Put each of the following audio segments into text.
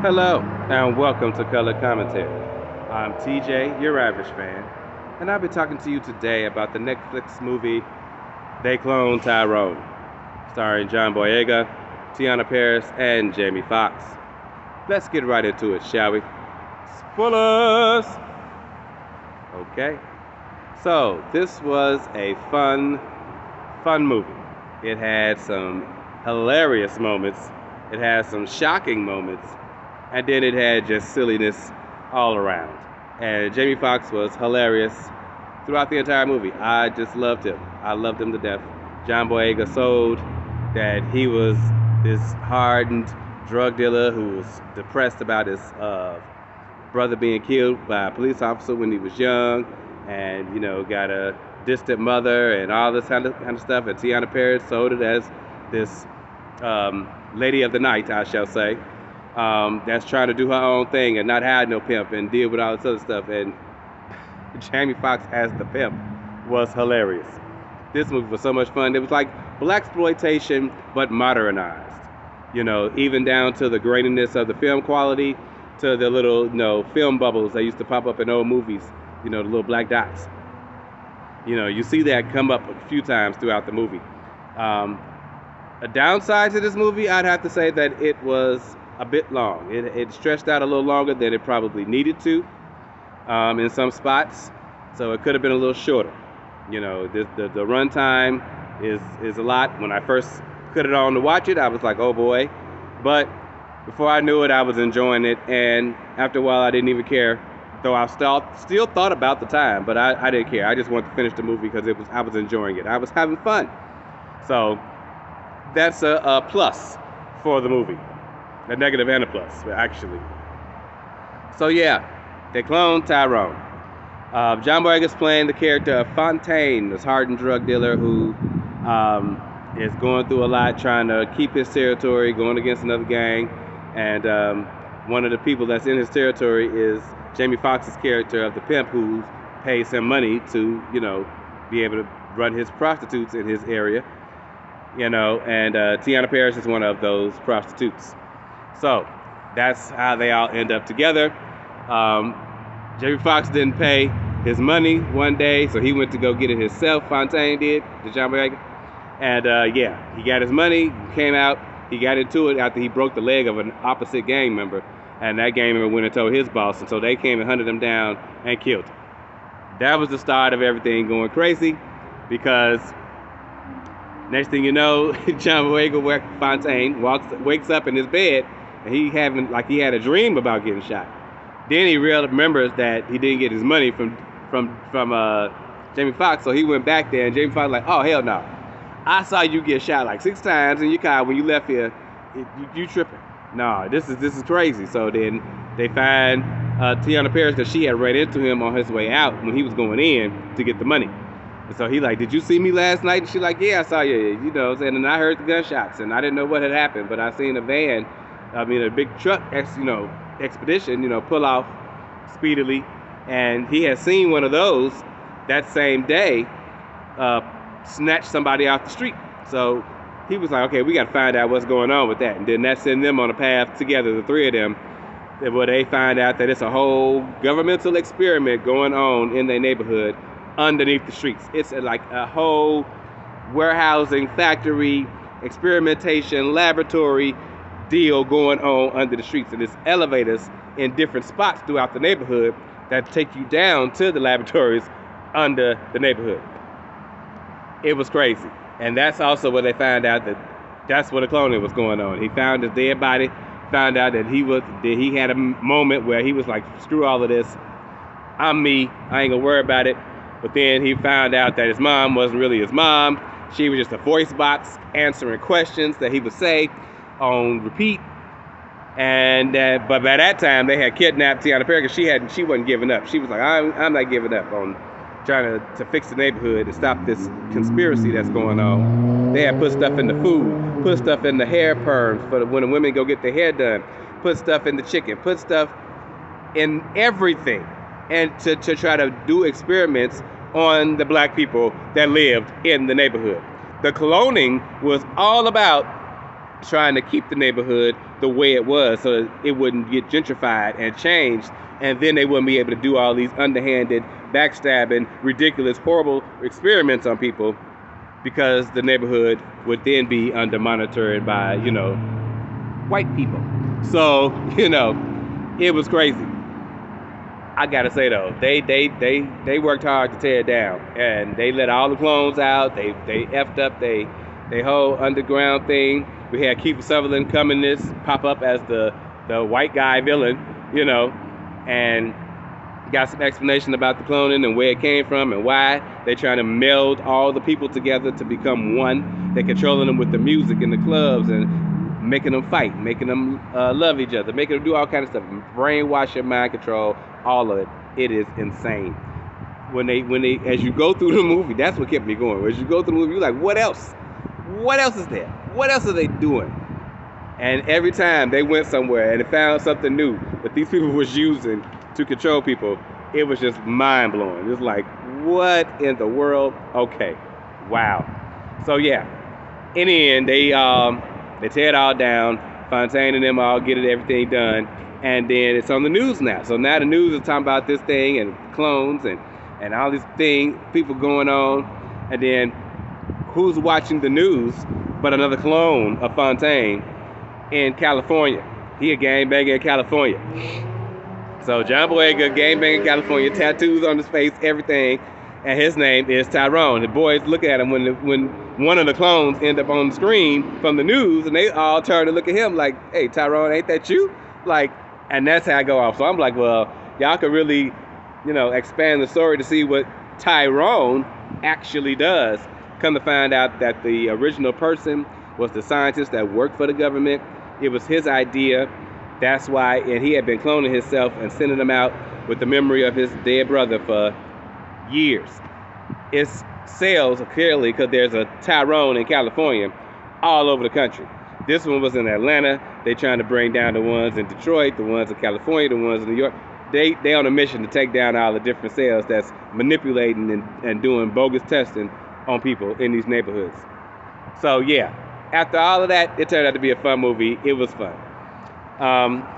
Hello, and welcome to Color Commentary. I'm TJ, your average fan, and I'll be talking to you today about the Netflix movie They Clone Tyron, starring John Boyega, Tiana Paris, and Jamie Foxx. Let's get right into it, shall we? Spoilers! Okay, so this was a fun movie. It had some hilarious moments, it had some shocking moments, and then it had just silliness all around. And Jamie Foxx was hilarious throughout the entire movie. I just loved him. I loved him to death. John Boyega sold that he was this hardened drug dealer who was depressed about his brother being killed by a police officer when he was young, and got a distant mother and all this kind of stuff. And Tiana Paris sold it as this lady of the night, I shall say, that's trying to do her own thing and not have no pimp and deal with all this other stuff. And Jamie Foxx as the pimp was hilarious. This movie was so much fun. It was like blaxploitation but modernized. Even down to the graininess of the film quality, to the little film bubbles that used to pop up in old movies. The little black dots. You see that come up a few times throughout the movie. A downside to this movie, I'd have to say that it was a bit long. It stretched out a little longer than it probably needed to in some spots, so it could have been a little shorter. The runtime is a lot. When I first put it on to watch it, I was like, oh boy. But before I knew it, I was enjoying it, and after a while, I didn't even care. Though I still thought about the time, but I didn't care. I just wanted to finish the movie because I was enjoying it. I was having fun. So that's a plus for the movie. A negative and a plus, actually. So yeah, they cloned Tyron. John Boyega's playing the character of Fontaine, this hardened drug dealer who is going through a lot, trying to keep his territory, going against another gang. And one of the people that's in his territory is Jamie Foxx's character of the pimp, who pays him money to, be able to run his prostitutes in his area. And Tiana Paris is one of those prostitutes. So that's how they all end up together. Jamie Foxx didn't pay his money one day, so he went to go get it himself. Fontaine did, to John Boyega. And he got his money, came out, he got into it after he broke the leg of an opposite gang member. And that gang member went and told his boss, and so they came and hunted him down and killed him. That was the start of everything going crazy, because next thing you know, John Boyega Fontaine wakes up in his bed, and he had a dream about getting shot. Then he remembers that he didn't get his money from Jamie Foxx, so he went back there, and Jamie Foxx was like, oh hell no, I saw you get shot like 6 times in your car when you left here. You tripping? No, this is crazy. So then they find Tiana Paris, that she had ran into him on his way out when he was going in to get the money. And so he like, did you see me last night? And she like, yeah, I saw you. And I heard the gunshots, and I didn't know what had happened, but I seen a big truck, expedition, pull off speedily, and he had seen one of those that same day snatch somebody off the street. So he was like, okay, we got to find out what's going on with that. And then that sent them on a path together, the three of them, where they find out that it's a whole governmental experiment going on in their neighborhood underneath the streets. It's like a whole warehousing, factory, experimentation, laboratory deal going on under the streets. And it's elevators in different spots throughout the neighborhood that take you down to the laboratories under the neighborhood. It was crazy. And that's also where they found out that's where the cloning was going on. He found his dead body, found out that he had a moment where he was like, screw all of this, I'm me, I ain't gonna worry about it. But then he found out that his mom wasn't really his mom. She was just a voice box answering questions that he would say on repeat. And but by that time they had kidnapped Tiana Paris, because she wasn't giving up. She was like, I'm not giving up on trying to fix the neighborhood and stop this conspiracy that's going on. They had put stuff in the food, put stuff in the hair perms for when the women go get their hair done, put stuff in the chicken, put stuff in everything, and to try to do experiments on the black people that lived in the neighborhood. The cloning was all about trying to keep the neighborhood the way it was so that it wouldn't get gentrified and changed, and then they wouldn't be able to do all these underhanded, backstabbing, ridiculous, horrible experiments on people, because the neighborhood would then be under monitored by, white people. So, it was crazy. I gotta say though, they worked hard to tear it down, and they let all the clones out. They effed up they whole underground thing. We had Kiefer Sutherland come in this, pop up as the white guy villain, and got some explanation about the cloning and where it came from and why. They're trying to meld all the people together to become one. They're controlling them with the music and the clubs and making them fight, making them love each other, making them do all kinds of stuff, brainwash, mind control, all of it. It is insane. When they, as you go through the movie, that's what kept me going. As you go through the movie, you're like, what else? What else is there? What else are they doing? And every time they went somewhere and they found something new that these people was using to control people, it was just mind blowing. It was like, what in the world? Okay, wow. So yeah, in the end, they tear it all down. Fontaine and them all get everything done, and then it's on the news now. So now the news is talking about this thing and clones and all these people going on, and then who's watching the news but another clone of Fontaine in California? He a gangbanger in California. So John Boyega, gangbanger in California, tattoos on his face, everything, and his name is Tyron. The boys look at him when one of the clones end up on the screen from the news, and they all turn to look at him like, hey, Tyron, ain't that you? Like, and that's how I go off. So I'm like, well, y'all could really, expand the story to see what Tyron actually does. Come to find out that the original person was the scientist that worked for the government. It was his idea. That's why, and he had been cloning himself and sending them out with the memory of his dead brother for years. It's sales clearly because there's a Tyron in California all over the country. This one was in Atlanta. They trying to bring down the ones in Detroit, the ones in California, the ones in New York. They on a mission to take down all the different cells that's manipulating and doing bogus testing on people in these neighborhoods. So yeah, after all of that, it turned out to be a fun movie. It was fun.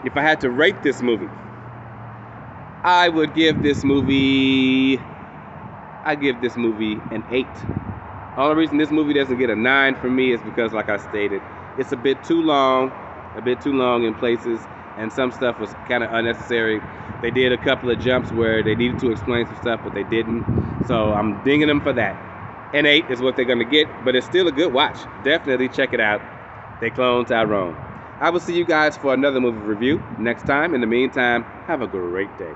If I had to rate this movie, I would give this movie an 8. Only reason this movie doesn't get a 9 from me is because, like I stated, it's a bit too long in places, and some stuff was kind of unnecessary. They did a couple of jumps where they needed to explain some stuff, but they didn't. So I'm dinging them for that. An 8 is what they're gonna get, but it's still a good watch. Definitely check it out. They cloned Tyron. I will see you guys for another movie review next time. In the meantime, have a great day.